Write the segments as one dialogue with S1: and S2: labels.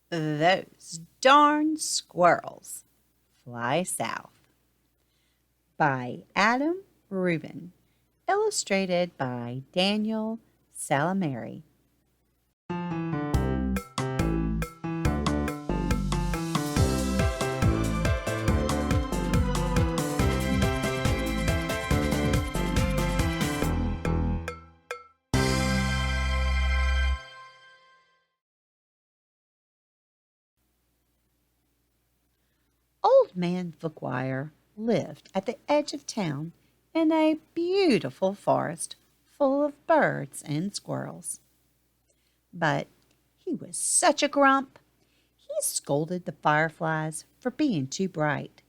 S1: Those darn squirrels fly south by Adam Rubin, illustrated by Daniel Salamari. Old Man Fookwire lived at the edge of town in a beautiful forest full of birds and squirrels. But he was such a grump. He scolded the fireflies for being too bright.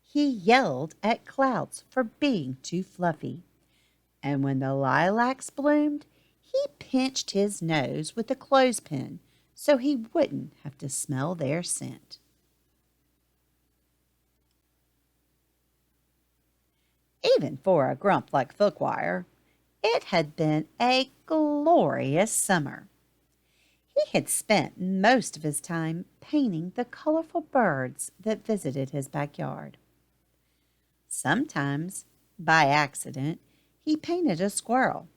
S1: He yelled at clouds for being too fluffy. And when the lilacs bloomed, he pinched his nose with a clothespin so he wouldn't have to smell their scent. Even for a grump like Fookwire, it had been a glorious summer. He had spent most of his time painting the colorful birds that visited his backyard. Sometimes, by accident, he painted a squirrel.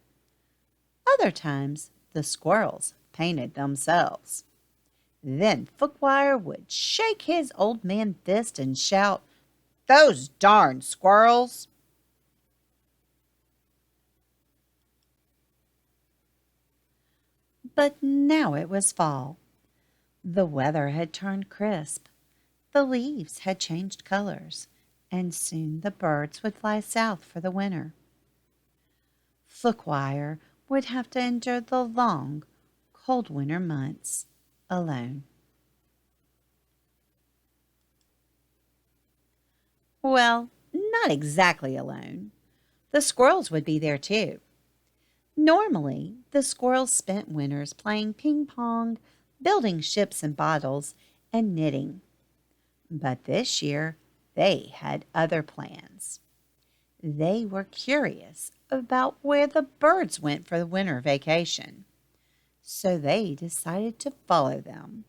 S1: Other times, the squirrels painted themselves. Then Fookwire would shake his old man fist and shout, "Those darn squirrels!" But now it was fall. The weather had turned crisp. The leaves had changed colors, and soon the birds would fly south for the winter. Fookwire would have to endure the long, cold winter months alone. Well, not exactly alone. The squirrels would be there too. Normally, the squirrels spent winters playing ping pong, building ships and bottles, and knitting. But this year, they had other plans. They were curious about where the birds went for the winter vacation, so they decided to follow them.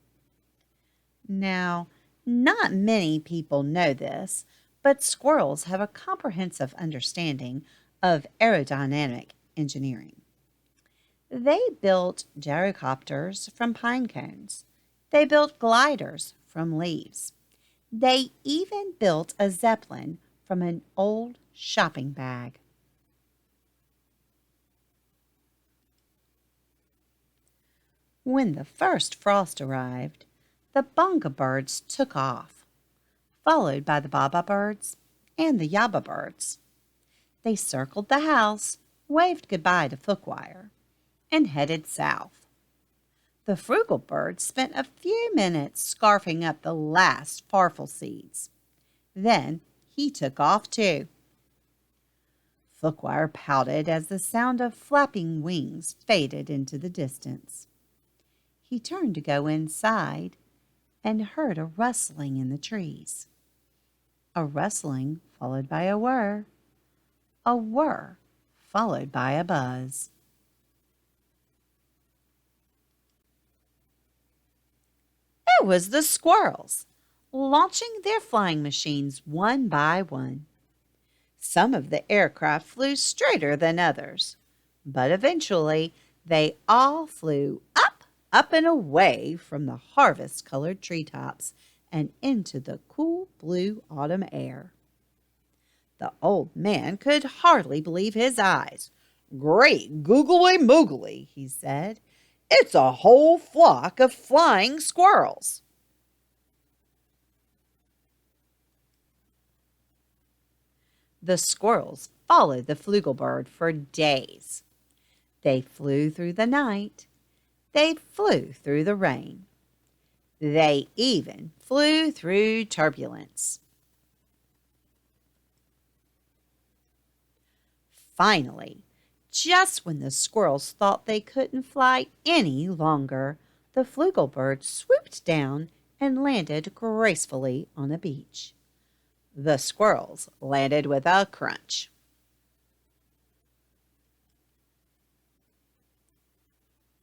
S1: Now, not many people know this, but squirrels have a comprehensive understanding of aerodynamic engineering. They built gyrocopters from pine cones. They built gliders from leaves. They even built a zeppelin from an old shopping bag. When the first frost arrived, the bunga birds took off, followed by the baba birds and the yaba birds. They circled the house, waved goodbye to Fookwire, and headed south. The frugal bird spent a few minutes scarfing up the last farfel seeds. Then he took off too. Fookwire pouted as the sound of flapping wings faded into the distance. He turned to go inside and heard a rustling in the trees. A rustling followed by a whir followed by a buzz. It was the squirrels, launching their flying machines one by one. Some of the aircraft flew straighter than others, but eventually they all flew up and away from the harvest-colored treetops and into the cool blue autumn air. The old man could hardly believe his eyes. "Great googly moogly," he said. "It's a whole flock of flying squirrels." The squirrels followed the flugelbird for days. They flew through the night. They flew through the rain. They even flew through turbulence. Finally, just when the squirrels thought they couldn't fly any longer, the flugelbird swooped down and landed gracefully on a beach. The squirrels landed with a crunch.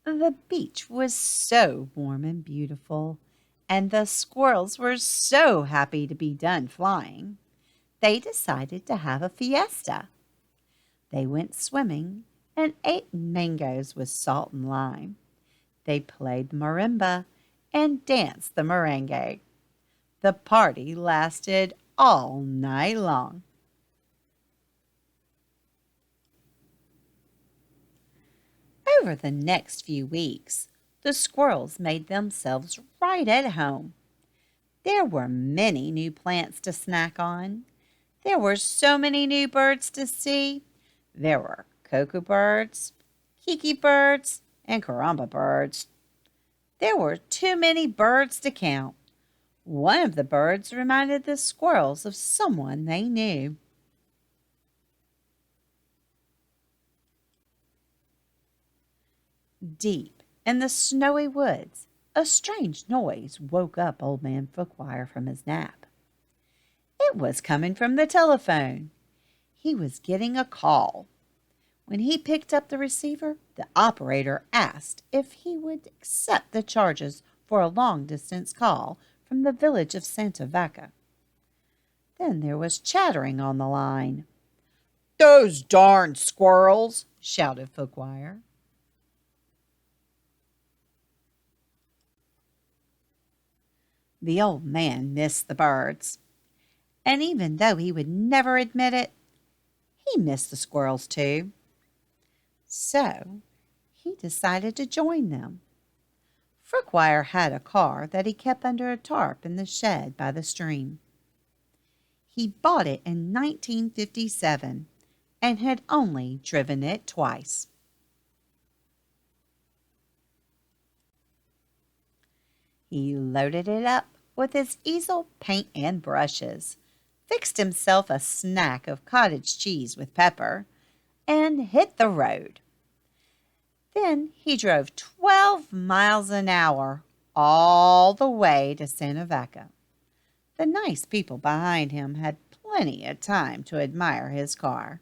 S1: The beach was so warm and beautiful, And the squirrels were so happy to be done flying, they decided to have a fiesta. They went swimming and ate mangoes with salt and lime. They played marimba and danced the merengue. The party lasted all night long. Over the next few weeks, the squirrels made themselves right at home. There were many new plants to snack on. There were so many new birds to see. There were cuckoo birds, kiki birds, and caramba birds. There were too many birds to count. One of the birds reminded the squirrels of someone they knew. Deep in the snowy woods, a strange noise woke up Old Man Fookwire from his nap. It was coming from the telephone. He was getting a call. When he picked up the receiver, the operator asked if he would accept the charges for a long-distance call from the village of Santa Vaca. Then there was chattering on the line. "Those darn squirrels!" shouted Fookwire. The old man missed the birds, and even though he would never admit it, he missed the squirrels too. So he decided to join them. Fookwire had a car that he kept under a tarp in the shed by the stream. He bought it in 1957 and had only driven it twice. He loaded it up with his easel, paint, and brushes, fixed himself a snack of cottage cheese with pepper, and hit the road. Then he drove 12 miles an hour all the way to Santa Vaca. The nice people behind him had plenty of time to admire his car.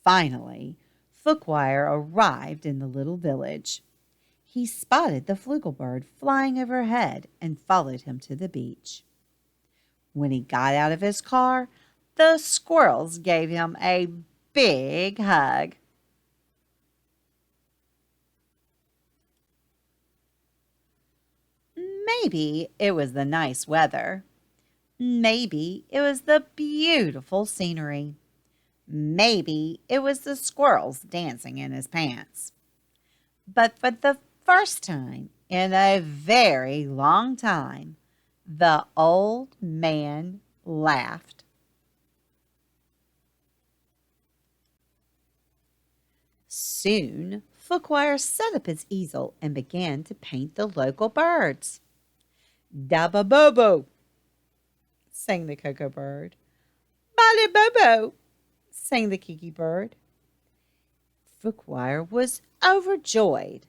S1: Finally, Fookwire arrived in the little village. He spotted the flugelbird flying overhead and followed him to the beach. When he got out of his car, the squirrels gave him a big hug. Maybe it was the nice weather. Maybe it was the beautiful scenery. Maybe it was the squirrels dancing in his pants. But for the first time in a very long time, the old man laughed. Soon, Fookwire set up his easel and began to paint the local birds. "Dabba-bobo," sang the cocoa bird. "Bali-bobo," sang the kiki bird. Fookwire was overjoyed.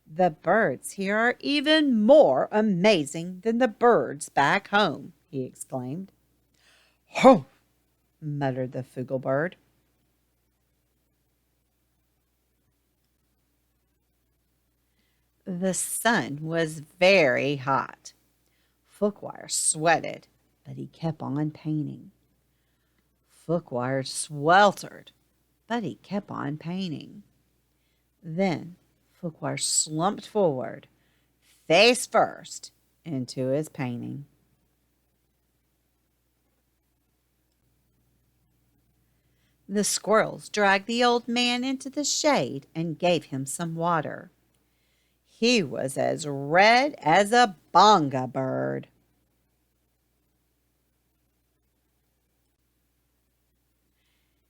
S1: "The birds here are even more amazing than the birds back home," he exclaimed. "Humph!" muttered the flugelbird. The sun was very hot. Fookwire sweated, but he kept on painting. Fookwire sweltered, but he kept on painting. Then Fookwire slumped forward, face first, into his painting. The squirrels dragged the old man into the shade and gave him some water. He was as red as a bonga bird.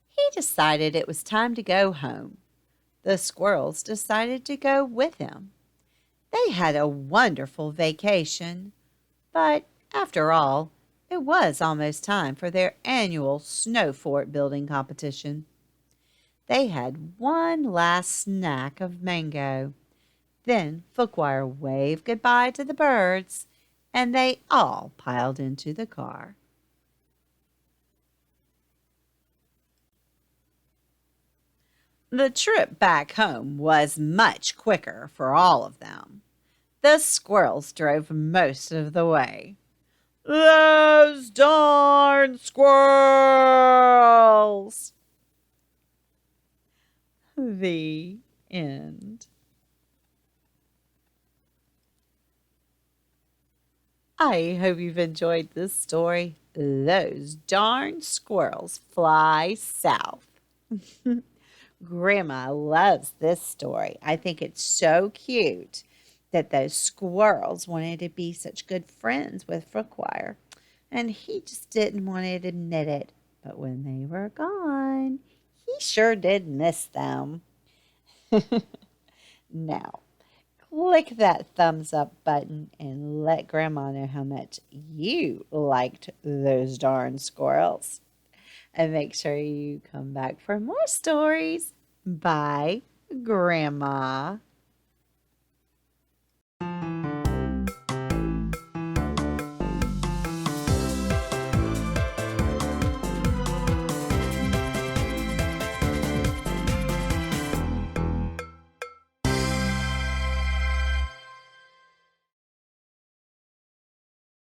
S1: He decided it was time to go home. The squirrels decided to go with him. They had a wonderful vacation, but after all, it was almost time for their annual snow fort building competition. They had one last snack of mango. Then Fookwire waved goodbye to the birds, and they all piled into the car. The trip back home was much quicker for all of them. The squirrels drove most of the way. Those darn squirrels! The end. I hope you've enjoyed this story. Those darn squirrels fly south. Grandma loves this story. I think it's so cute that those squirrels wanted to be such good friends with Fookwire, and he just didn't want to admit it. But when they were gone, he sure did miss them. Now, click that thumbs up button and let Grandma know how much you liked those darn squirrels. And make sure you come back for more stories. Bye, Grandma.